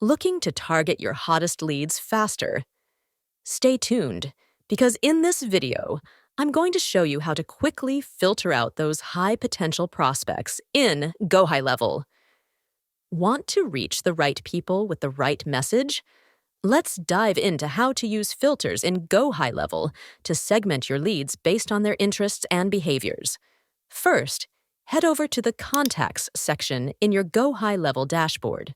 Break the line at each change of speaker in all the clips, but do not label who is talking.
Looking to target your hottest leads faster? Stay tuned, because in this video, I'm going to show you how to quickly filter out those high-potential prospects in GoHighLevel. Want to reach the right people with the right message? Let's dive into how to use filters in GoHighLevel to segment your leads based on their interests and behaviors. First, head over to the Contacts section in your GoHighLevel dashboard.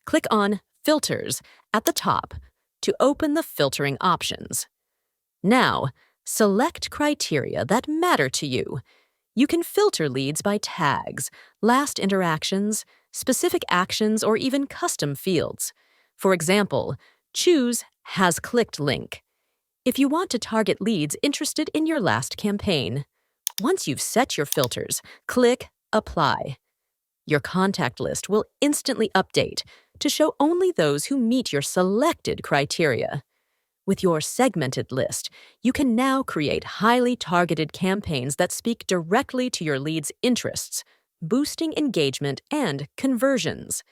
Click on Filters at the top to open the filtering options. Now, select criteria that matter to you. You can filter leads by tags, last interactions, specific actions, or even custom fields. For example, choose Has Clicked link if you want to target leads interested in your last campaign. Once you've set your filters, click Apply. Your contact list will instantly update to show only those who meet your selected criteria. With your segmented list, you can now create highly targeted campaigns that speak directly to your leads' interests, boosting engagement and conversions.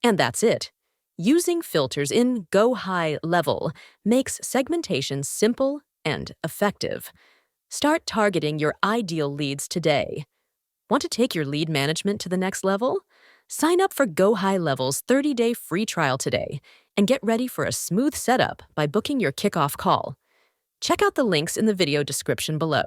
And that's it. Using filters in GoHighLevel makes segmentation simple and effective. Start targeting your ideal leads today. Want to take your lead management to the next level? Sign up for GoHighLevel's 30-day free trial today and get ready for a smooth setup by booking your kickoff call. Check out the links in the video description below.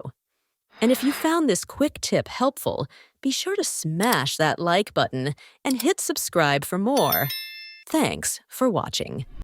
And if you found this quick tip helpful, be sure to smash that like button and hit subscribe for more. Thanks for watching.